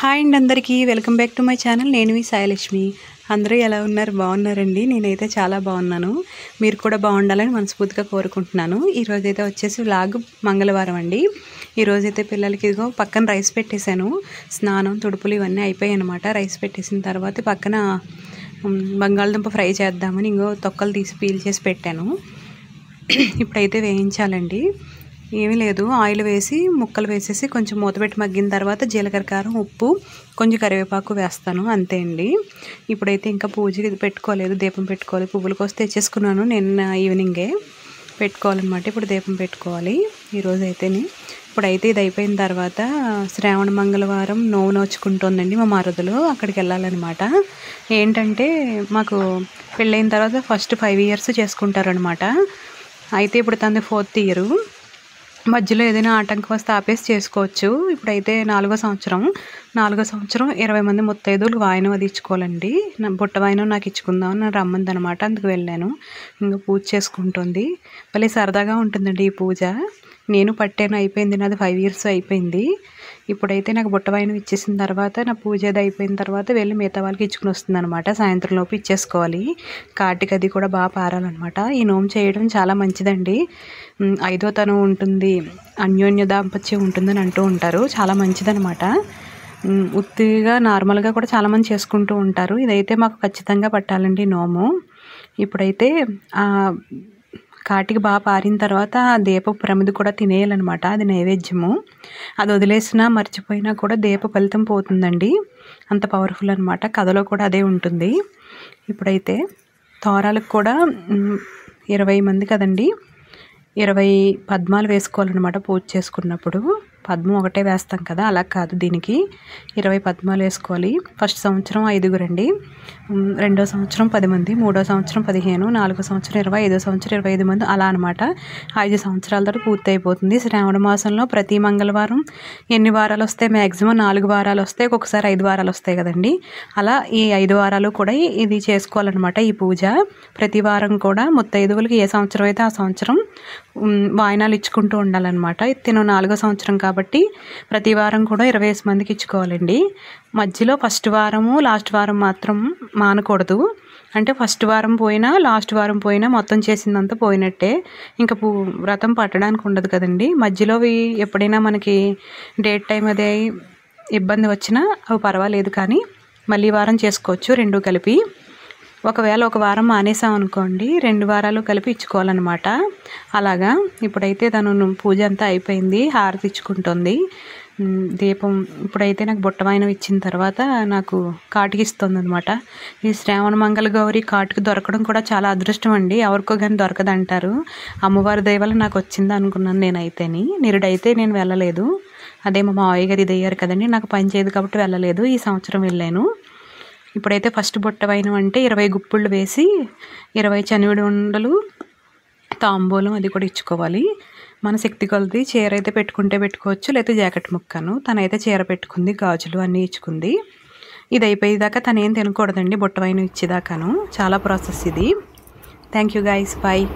Hi అండి అందరికీ welcome back to my channel. నేను మీ సాయిలక్ష్మి. అందరూ ఎలా ఉన్నారు? బాగున్నారండి? నేనైతే చాలా బాగున్నాను. మీరు కూడా బాగుండాలని మనస్ఫూర్తిగా కోరుకుంటున్నాను. ఈరోజైతే వచ్చేసి వ్లాగ్ మంగళవారం అండి. ఈరోజైతే పిల్లలకి ఇదిగో పక్కన రైస్ పెట్టేశాను. స్నానం తుడుపులు ఇవన్నీ అయిపోయాయి అనమాట. రైస్ పెట్టేసిన తర్వాత పక్కన బంగాళదుంప ఫ్రై చేద్దామని ఇంకో తొక్కలు తీసి పీల్ చేసి పెట్టాను. ఇప్పుడైతే వేయించాలండి. ఏమీ లేదు, ఆయిల్ వేసి ముక్కలు వేసేసి కొంచెం మూతపెట్టి మగ్గిన తర్వాత జీలకర్ర, కారం, ఉప్పు, కొంచెం కరివేపాకు వేస్తాను, అంతే అండి. ఇప్పుడైతే ఇంకా పూజ పెట్టుకోలేదు, దీపం పెట్టుకోవాలి. పువ్వుల కోసం తెచ్చేసుకున్నాను నిన్న ఈవినింగే, పెట్టుకోవాలన్నమాట. ఇప్పుడు దీపం పెట్టుకోవాలి ఈరోజు అయితేనే. ఇప్పుడైతే ఇది అయిపోయిన తర్వాత శ్రావణ మంగళవారం నోవు నోచుకుంటుందండి మా మరదలు. అక్కడికి వెళ్ళాలన్నమాట. ఏంటంటే మాకు పెళ్ళైన తర్వాత ఫస్ట్ 5 years చేసుకుంటారనమాట. అయితే ఇప్పుడు తనది 4th year. మధ్యలో ఏదైనా ఆటంకం వస్తే ఆపేసి చేసుకోవచ్చు. ఇప్పుడైతే 4వ సంవత్సరం. 20 మంది ముత్తైదులు వాయినం అది ఇచ్చుకోవాలండి. నా బుట్ట వాయినం నాకు ఇచ్చుకుందామని నన్ను రమ్మందనమాట. అందుకు వెళ్ళాను. ఇంకా పూజ చేసుకుంటుంది. భలే సరదాగా ఉంటుందండి ఈ పూజ. నేను పట్టాను, అయిపోయింది. నాది 5 years అయిపోయింది. ఇప్పుడైతే నాకు బుట్ట వాయినం ఇచ్చేసిన తర్వాత నా పూజ అది అయిపోయిన తర్వాత వెళ్ళి మిగతా వాళ్ళకి ఇచ్చుకుని వస్తుంది అనమాట. సాయంత్రం లోపు ఇచ్చేసుకోవాలి. కార్తీక అది కూడా బాగా పారాలన్నమాట. ఈ నోము చేయడం చాలా మంచిదండి. 5వ తనం ఉంటుంది, అన్యోన్య దాంపత్యం ఉంటుందని అంటూ ఉంటారు. చాలా మంచిదనమాట. ఉత్తిగా నార్మల్గా కూడా చాలామంది చేసుకుంటూ ఉంటారు. ఇదైతే మాకు ఖచ్చితంగా పట్టాలండి నోము. ఇప్పుడైతే కాటికి బాగా పారిన తర్వాత ఆ దీప ప్రమిది కూడా తినేయాలన్నమాట. అది నైవేద్యము. అది వదిలేసినా మర్చిపోయినా కూడా దీప ఫలితం పోతుందండి. అంత పవర్ఫుల్ అనమాట. కథలో కూడా అదే ఉంటుంది. ఇప్పుడైతే తోరాలకు కూడా 20 మంది కదండి, 20 పద్మాలు వేసుకోవాలన్నమాట. పూజ చేసుకున్నప్పుడు పద్మం ఒకటే వేస్తాం కదా, అలా కాదు, దీనికి 20 పద్మాలు వేసుకోవాలి. ఫస్ట్ సంవత్సరం 5 అండి, 2వ సంవత్సరం 10 మంది, 3వ సంవత్సరం 15, 4వ సంవత్సరం 20, 5వ సంవత్సరం 25 మంది, అలా అనమాట. 5 సంవత్సరాలతో పూర్తి అయిపోతుంది. శ్రావణ మాసంలో ప్రతి మంగళవారం ఎన్ని వారాలు వస్తాయి? మ్యాక్సిమం 4 వారాలు వస్తాయి, ఒక్కొక్కసారి 5 వారాలు వస్తాయి కదండి. అలా ఈ 5 వారాలు కూడా ఇది చేసుకోవాలన్నమాట. ఈ పూజ ప్రతి వారం కూడా ముత్తైదువులకి ఏ సంవత్సరం అయితే ఆ సంవత్సరం వాయినాలు ఇచ్చుకుంటూ ఉండాలన్నమాట. తిను 4వ సంవత్సరం కాబట్టి ప్రతి వారం కూడా 20 మందికి ఇచ్చుకోవాలండి. మధ్యలో ఫస్ట్ వారము లాస్ట్ వారం మాత్రం మానకూడదు. అంటే ఫస్ట్ వారం పోయినా లాస్ట్ వారం పోయినా మొత్తం చేసిందంతా పోయినట్టే. ఇంకా వ్రతం పట్టడానికి ఉండదు కదండి. మధ్యలోవి ఎప్పుడైనా మనకి డేట్ టైం అదే ఇబ్బంది వచ్చినా అవి పర్వాలేదు, కానీ మళ్ళీ వారం చేసుకోవచ్చు 2 కలిపి. ఒకవేళ ఒక వారం మానేసాం అనుకోండి, 2 వారాలు కలిపి ఇచ్చుకోవాలన్నమాట. అలాగా ఇప్పుడైతే తను పూజ అంతా అయిపోయింది, హారతి ఇచ్చుకుంటుంది. దీపం ఇప్పుడైతే నాకు బుట్ట వాయినం ఇచ్చిన తర్వాత నాకు కాటికి ఇస్తుంది అనమాట. ఈ శ్రావణ మంగళ గౌరి కాటికి దొరకడం కూడా చాలా అదృష్టం అండి. ఎవరికో కానీ దొరకదంటారు. అమ్మవారి దయ వల్ల నాకు వచ్చింది అనుకున్నాను నేనైతేని. నిరుడైతే నేను వెళ్ళలేదు. అదే మా మావయ్య గారు ఇది అయ్యారు కదండి, నాకు పని చేయదు కాబట్టి వెళ్ళలేదు. ఈ సంవత్సరం వెళ్ళాను. ఇప్పుడైతే ఫస్ట్ బుట్ట వాయినం అంటే 20 గుప్పుళ్ళు వేసి 20 చనివిడి ఉండలు, తాంబూలం అది కూడా ఇచ్చుకోవాలి. మన శక్తి కొలది. చీర అయితే పెట్టుకుంటే పెట్టుకోవచ్చు, లేకపోతే జాకెట్ ముక్కను. తనైతే చీర పెట్టుకుంది, గాజులు అన్నీ ఇచ్చుకుంది. ఇది అయిపోయేదాకా తను ఏం తినకూడదండి, బుట్ట వాయినం ఇచ్చేదాకాను. చాలా ప్రాసెస్ ఇది. Thank you guys, bye.